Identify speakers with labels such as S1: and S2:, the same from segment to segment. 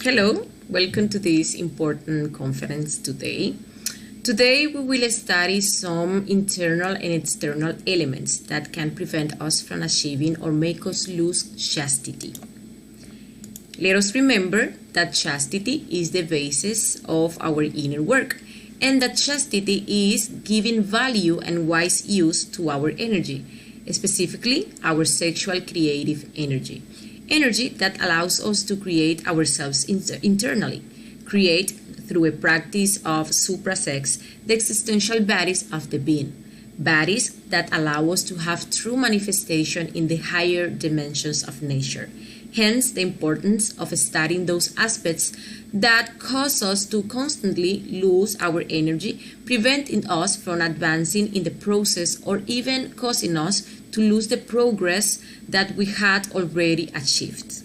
S1: Hello, welcome to this important conference today. Today we will study some internal and external elements that can prevent us from achieving or make us lose chastity. Let us remember that chastity is the basis of our inner work, and that chastity is giving value and wise use to our energy, specifically our sexual creative energy. Energy that allows us to create ourselves internally, create through a practice of suprasex the existential bodies of the being, bodies that allow us to have true manifestation in the higher dimensions of nature. Hence, the importance of studying those aspects that cause us to constantly lose our energy, preventing us from advancing in the process or even causing us to lose the progress that we had already achieved.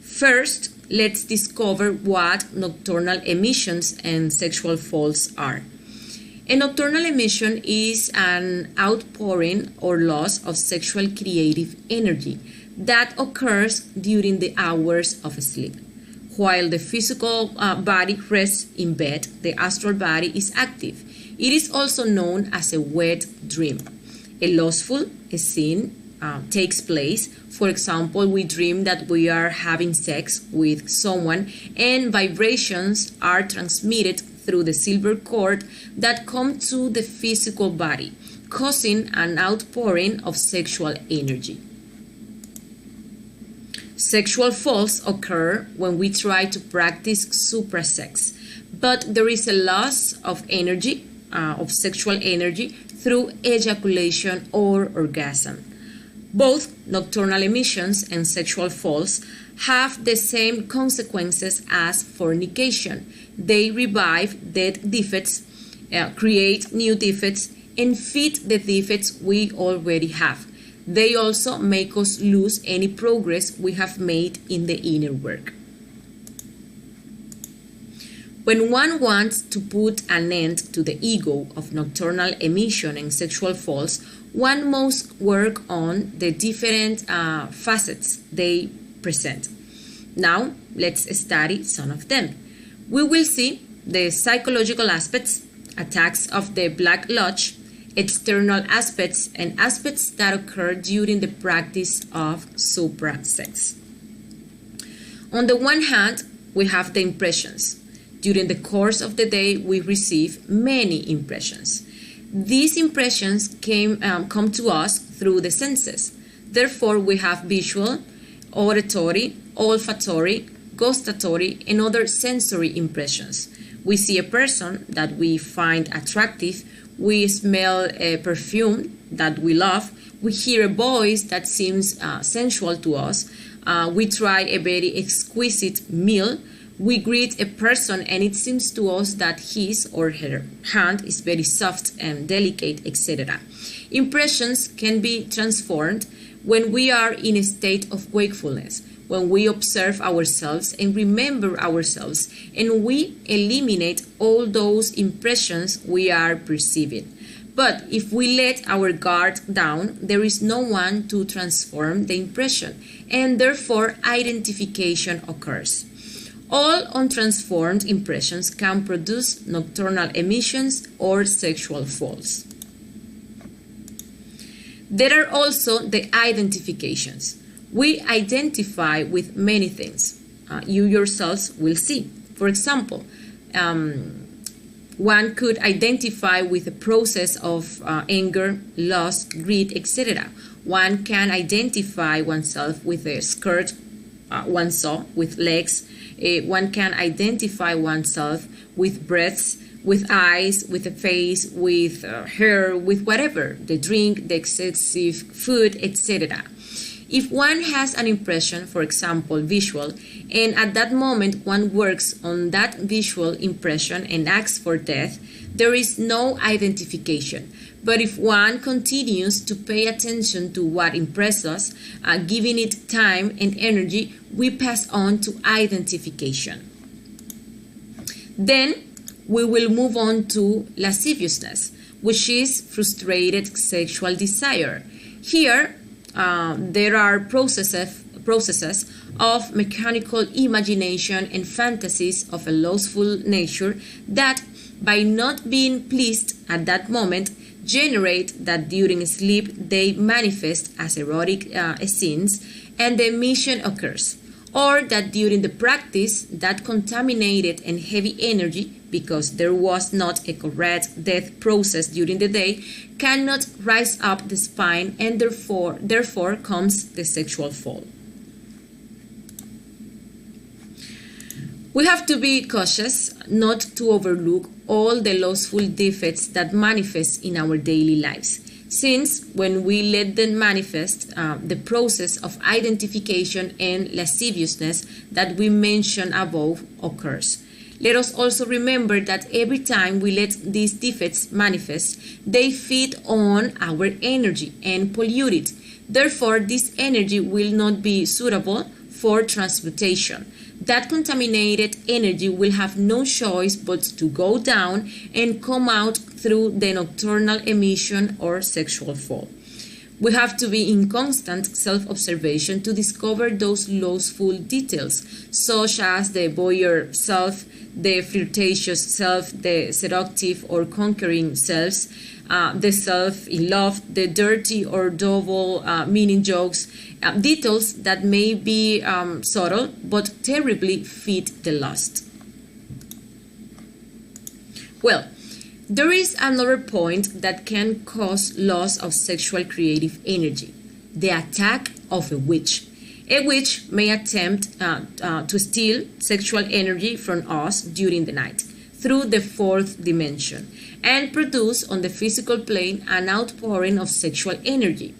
S1: First, let's discover what nocturnal emissions and sexual faults are. A nocturnal emission is an outpouring or loss of sexual creative energy that occurs during the hours of sleep. While the physical body rests in bed, the astral body is active. It is also known as a wet dream. A lustful scene takes place. For example, we dream that we are having sex with someone and vibrations are transmitted through the silver cord that come to the physical body, causing an outpouring of sexual energy. Sexual faults occur when we try to practice suprasex, but there is a loss of energy, of sexual energy, through ejaculation or orgasm. Both nocturnal emissions and sexual faults have the same consequences as fornication. They revive dead defects, create new defects, and feed the defects we already have. They also make us lose any progress we have made in the inner work. When one wants to put an end to the ego of nocturnal emission and sexual faults, one must work on the different facets they present. Now, let's study some of them. We will see the psychological aspects, attacks of the Black Lodge, external aspects, and aspects that occur during the practice of suprasex. On the one hand, we have the impressions. During the course of the day, we receive many impressions. These impressions come to us through the senses. Therefore, we have visual, auditory, olfactory, gustatory, and other sensory impressions. We see a person that we find attractive. We smell a perfume that we love. We hear a voice that seems sensual to us. We try a very exquisite meal. We greet a person and it seems to us that his or her hand is very soft and delicate, etc. Impressions can be transformed when we are in a state of wakefulness, when we observe ourselves and remember ourselves, and we eliminate all those impressions we are perceiving. But if we let our guard down, there is no one to transform the impression, and therefore identification occurs. All untransformed impressions can produce nocturnal emissions or sexual faults. There are also the identifications. We identify with many things. You yourselves will see. For example, one could identify with the process of anger, lust, greed, etc. One can identify oneself with a skirt one saw, with legs. One can identify oneself with breasts, with eyes, with a face, with hair, with whatever, the drink, the excessive food, etc. If one has an impression, for example, visual, and at that moment one works on that visual impression and asks for death, there is no identification. But if one continues to pay attention to what impresses us, giving it time and energy, we pass on to identification. Then we will move on to lasciviousness, which is frustrated sexual desire. Here, there are processes of mechanical imagination and fantasies of a lustful nature that, by not being pleased at that moment, generate that during sleep they manifest as erotic scenes and the emission occurs, or that during the practice that contaminated and heavy energy, because there was not a correct death process during the day, cannot rise up the spine, and therefore comes the sexual fall. We have to be cautious not to overlook all the lustful defects that manifest in our daily lives, since when we let them manifest, the process of identification and lasciviousness that we mentioned above occurs. Let us also remember that every time we let these defects manifest, they feed on our energy and pollute it. Therefore, this energy will not be suitable for transmutation. That contaminated energy will have no choice but to go down and come out through the nocturnal emission or sexual fall. We have to be in constant self-observation to discover those lustful details, such as the voyeur self, the flirtatious self, the seductive or conquering selves, the self in love, the dirty or double meaning jokes, details that may be subtle but terribly feed the lust. Well, there is another point that can cause loss of sexual creative energy: the attack of a witch. A witch may attempt to steal sexual energy from us during the night through the fourth dimension and produce on the physical plane an outpouring of sexual energy.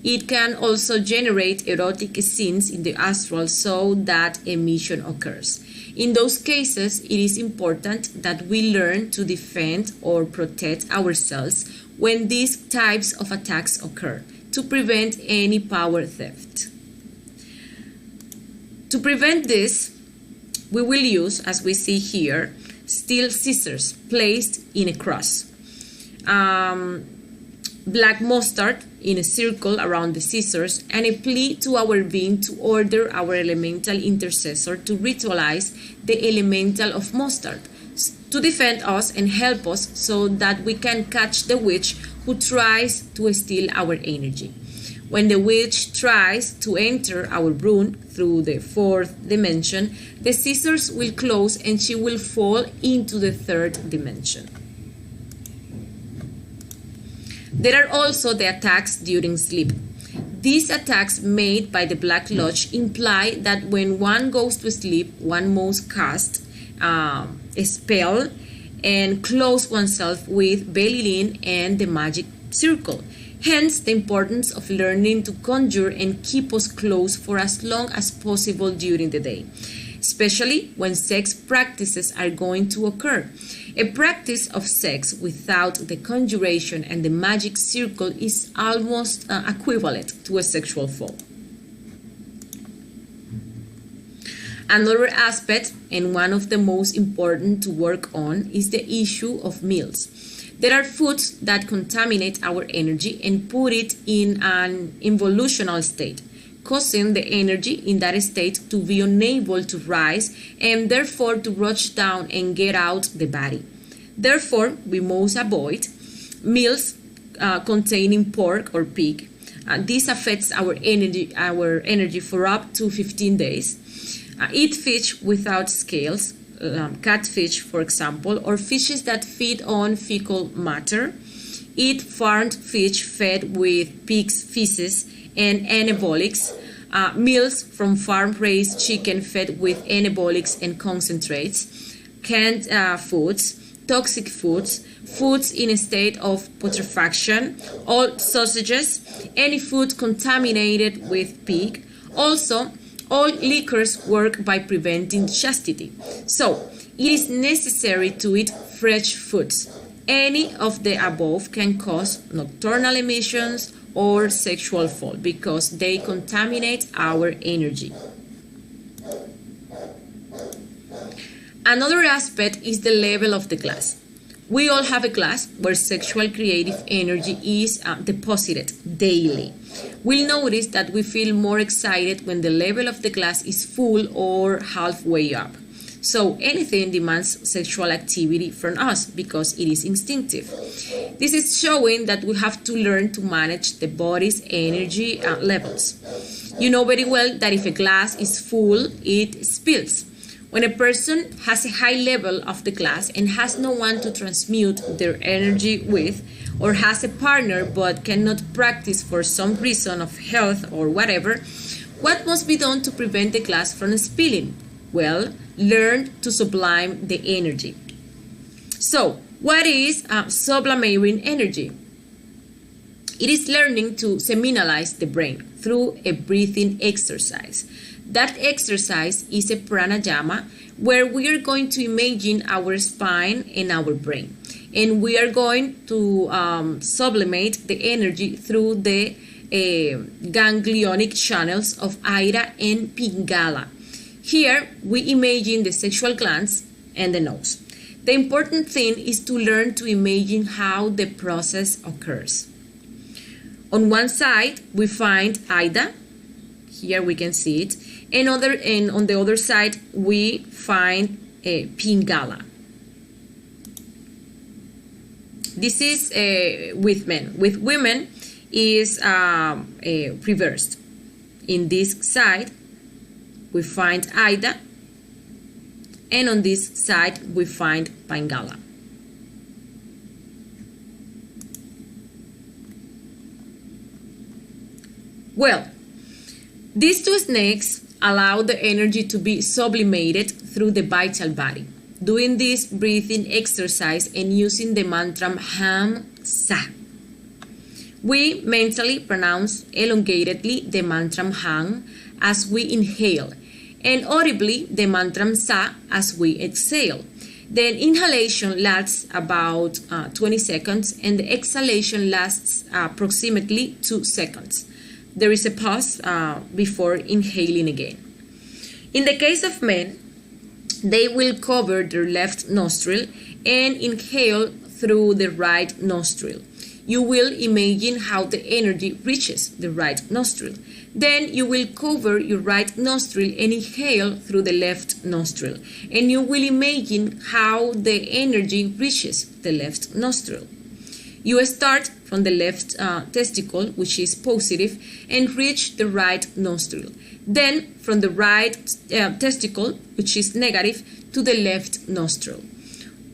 S1: It can also generate erotic scenes in the astral so that emission occurs. In those cases, it is important that we learn to defend or protect ourselves when these types of attacks occur, to prevent any power theft. To prevent this, we will use, as we see here, steel scissors placed in a cross, black mustard in a circle around the scissors, and a plea to our being to order our elemental intercessor to ritualize the elemental of mustard, to defend us and help us so that we can catch the witch who tries to steal our energy. When the witch tries to enter our room through the fourth dimension, the scissors will close and she will fall into the third dimension. There are also the attacks during sleep. These attacks made by the Black Lodge imply that when one goes to sleep, one must cast a spell and close oneself with Belilin and the magic circle. Hence, the importance of learning to conjure and keep us close for as long as possible during the day, especially when sex practices are going to occur. A practice of sex without the conjuration and the magic circle is almost equivalent to a sexual fall. Another aspect, and one of the most important to work on, is the issue of meals. There are foods that contaminate our energy and put it in an involutional state, causing the energy in that state to be unable to rise and therefore to rush down and get out the body. Therefore, we must avoid meals containing pork or pig. This affects our energy for up to 15 days. Eat fish without scales, catfish, for example, or fishes that feed on fecal matter. Eat farmed fish fed with pig's feces and anabolics. Meals from farm-raised chicken fed with anabolics and concentrates. Canned foods, toxic foods, foods in a state of putrefaction, all sausages, any food contaminated with pig. Also, all liquors work by preventing chastity. So, it is necessary to eat fresh foods. Any of the above can cause nocturnal emissions or sexual fall because they contaminate our energy. Another aspect is the level of the glass. We all have a glass where sexual creative energy is deposited daily. We'll notice that we feel more excited when the level of the glass is full or halfway up. So anything demands sexual activity from us because it is instinctive. This is showing that we have to learn to manage the body's energy levels. You know very well that if a glass is full, it spills. When a person has a high level of the glass and has no one to transmute their energy with, or has a partner but cannot practice for some reason of health or whatever, what must be done to prevent the glass from spilling? Well, learn to sublime the energy. So, what is sublimating energy? It is learning to seminalize the brain through a breathing exercise. That exercise is a pranayama where we are going to imagine our spine and our brain. And we are going to sublimate the energy through the ganglionic channels of Ida and Pingala. Here, we imagine the sexual glands and the nose. The important thing is to learn to imagine how the process occurs. On one side, we find Ida. Here we can see it. And on the other side, we find Pingala. This is with men. With women is reversed. In this side, we find Ida, and on this side, we find Pingala. Well, these two snakes allow the energy to be sublimated through the vital body. Doing this breathing exercise and using the mantra Ham Sa. We mentally pronounce elongatedly the mantra Ham as we inhale, and audibly the mantra Sa as we exhale. The inhalation lasts about 20 seconds and the exhalation lasts approximately 2 seconds. There is a pause before inhaling again. In the case of men, they will cover their left nostril and inhale through the right nostril. You will imagine how the energy reaches the right nostril. Then you will cover your right nostril and inhale through the left nostril. And you will imagine how the energy reaches the left nostril. You start from the left testicle, which is positive, and reach the right nostril. Then from the right testicle, which is negative, to the left nostril.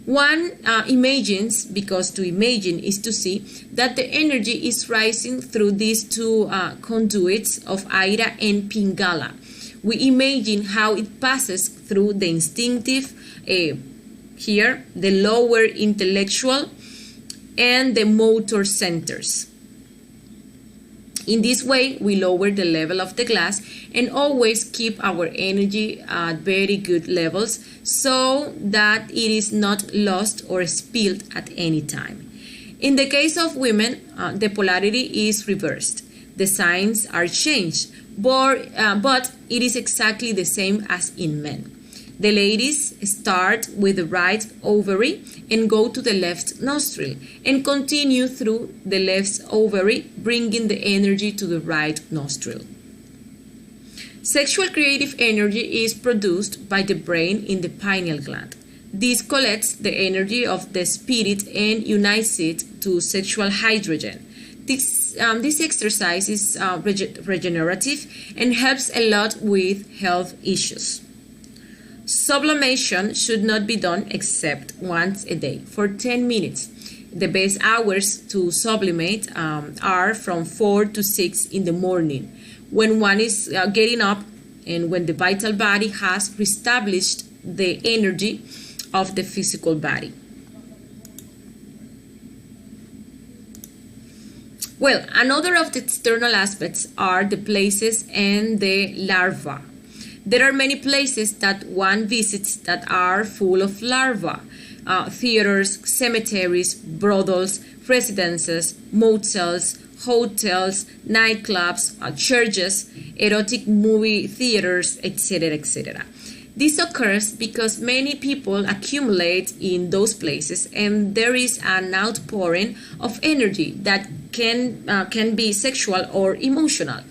S1: One imagines, because to imagine is to see, that the energy is rising through these two conduits of Ida and Pingala. We imagine how it passes through the instinctive, here, the lower intellectual, and the motor centers. In this way, we lower the level of the glass and always keep our energy at very good levels so that it is not lost or spilled at any time. In the case of women, the polarity is reversed. The signs are changed, but it is exactly the same as in men. The ladies start with the right ovary and go to the left nostril and continue through the left ovary, bringing the energy to the right nostril. Sexual creative energy is produced by the brain in the pineal gland. This collects the energy of the spirit and unites it to sexual hydrogen. This exercise is regenerative and helps a lot with health issues. Sublimation should not be done except once a day for 10 minutes. The best hours to sublimate are from 4 to 6 in the morning, when one is getting up and when the vital body has reestablished the energy of the physical body. Well, another of the external aspects are the places and the larvae. There are many places that one visits that are full of larvae. Theaters, cemeteries, brothels, residences, motels, hotels, nightclubs, churches, erotic movie theaters, etc., etc. This occurs because many people accumulate in those places, and there is an outpouring of energy that can be sexual or emotional.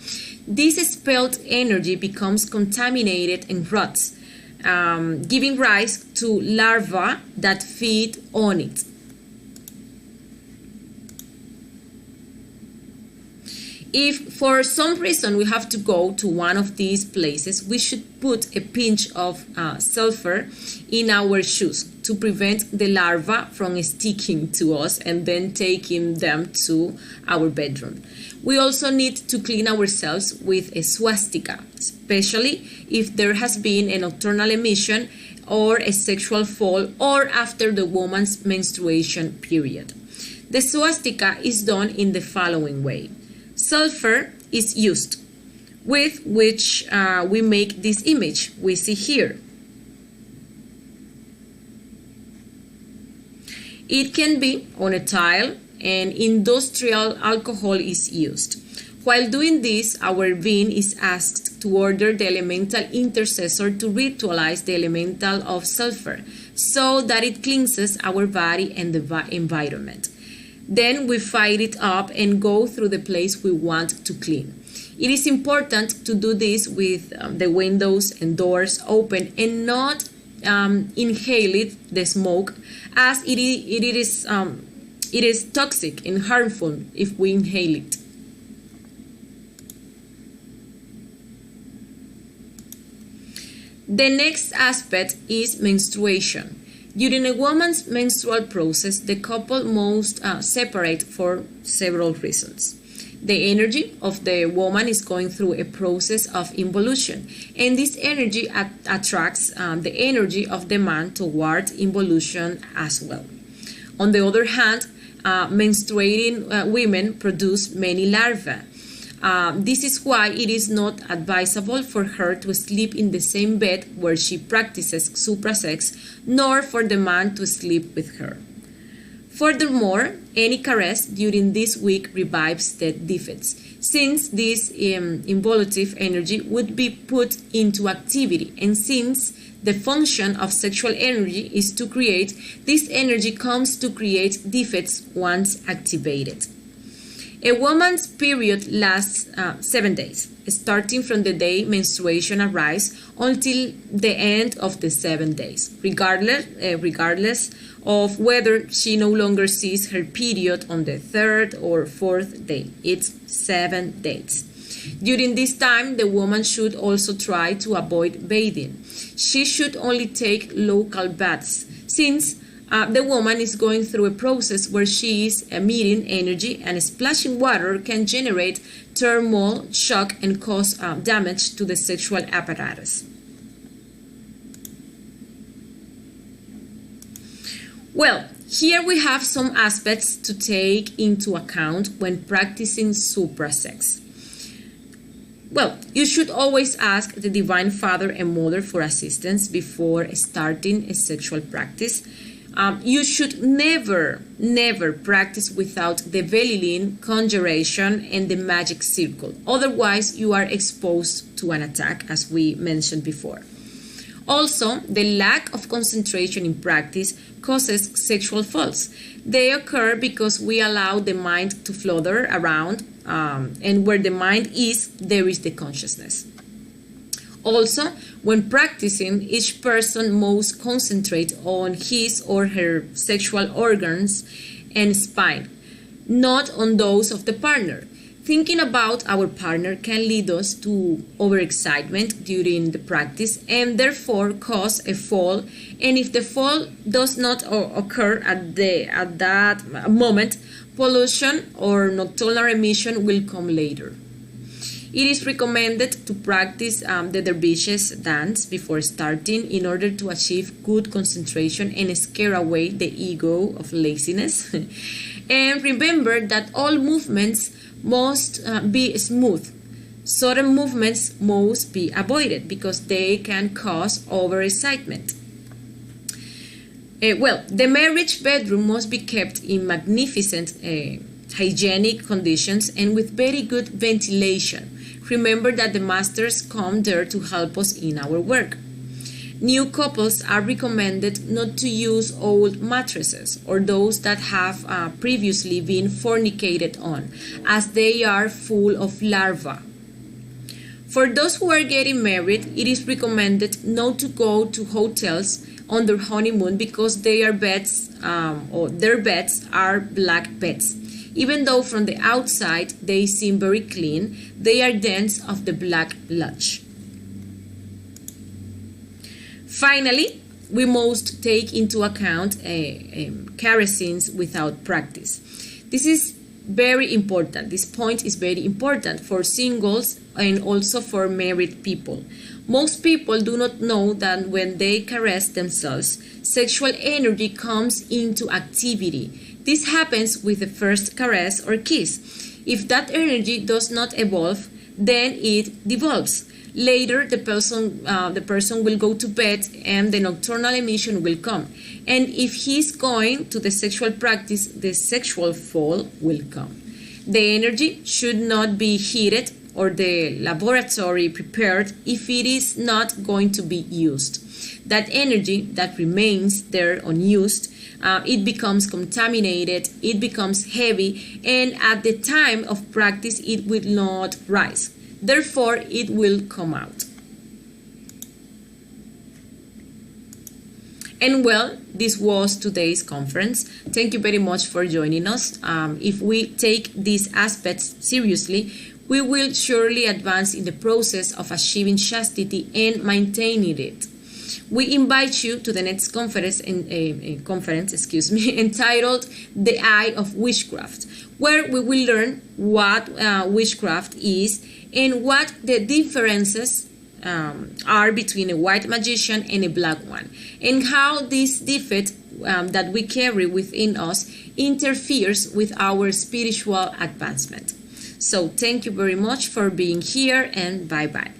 S1: This expelled energy becomes contaminated and rots, giving rise to larvae that feed on it. If for some reason we have to go to one of these places, we should put a pinch of sulfur in our shoes to prevent the larvae from sticking to us and then taking them to our bedroom. We also need to clean ourselves with a swastika, especially if there has been a nocturnal emission or a sexual fall or after the woman's menstruation period. The swastika is done in the following way. Sulfur is used, with which we make this image we see here. It can be on a tile, and industrial alcohol is used. While doing this, our being is asked to order the elemental intercessor to ritualize the elemental of sulfur so that it cleanses our body and the environment. Then we fire it up and go through the place we want to clean. It is important to do this with the windows and doors open and not inhale the smoke, as it is toxic and harmful if we inhale it. The next aspect is menstruation. During a woman's menstrual process, the couple must separate for several reasons. The energy of the woman is going through a process of involution, and this energy attracts the energy of the man toward involution as well. On the other hand, menstruating women produce many larvae. This is why it is not advisable for her to sleep in the same bed where she practices suprasex, nor for the man to sleep with her. Furthermore, any caress during this week revives the defects, since this involutive energy would be put into activity, and since the function of sexual energy is to create, this energy comes to create defects once activated. A woman's period lasts 7 days, starting from the day menstruation arrives until the end of the 7 days, regardless of whether she no longer sees her period on the 3rd or 4th day. It's 7 days. During this time, the woman should also try to avoid bathing. She should only take local baths, since the woman is going through a process where she is emitting energy, and splashing water can generate turmoil, shock, and cause damage to the sexual apparatus. Well, here we have some aspects to take into account when practicing suprasex. Well, you should always ask the Divine Father and Mother for assistance before starting a sexual practice. You should never practice without the Velilin, conjuration, and the magic circle. Otherwise, you are exposed to an attack, as we mentioned before. Also, the lack of concentration in practice causes sexual falls. They occur because we allow the mind to flutter around, and where the mind is, there is the consciousness. Also, when practicing, each person must concentrate on his or her sexual organs and spine, not on those of the partner. Thinking about our partner can lead us to overexcitement during the practice and therefore cause a fall. And if the fall does not occur at that moment, pollution or nocturnal emission will come later. It is recommended to practice the dervishes dance before starting in order to achieve good concentration and scare away the ego of laziness. And remember that all movements must be smooth. Sudden movements must be avoided because they can cause overexcitement. Well, the marriage bedroom must be kept in magnificent hygienic conditions and with very good ventilation. Remember that the masters come there to help us in our work. New couples are recommended not to use old mattresses or those that have previously been fornicated on, as they are full of larvae. For those who are getting married, it is recommended not to go to hotels on their honeymoon because their beds are black beds. Even though from the outside they seem very clean, they are dense of the black sludge. Finally, we must take into account kerosene without practice. This is very important. This point is very important for singles and also for married people. Most people do not know that when they caress themselves, sexual energy comes into activity. This happens with the first caress or kiss. If that energy does not evolve, then it devolves. Later, the person will go to bed and the nocturnal emission will come. And if he's going to the sexual practice, the sexual fall will come. The energy should not be heated or the laboratory prepared if it is not going to be used. That energy that remains there unused, it becomes contaminated, it becomes heavy, and at the time of practice it will not rise. Therefore, it will come out. And well, this was today's conference. Thank you very much for joining us. If we take these aspects seriously, we will surely advance in the process of achieving chastity and maintaining it. We invite you to the next conference, entitled The Eye of Witchcraft, where we will learn what witchcraft is and what the differences are between a white magician and a black one, and how this defect that we carry within us interferes with our spiritual advancement. So thank you very much for being here, and bye-bye.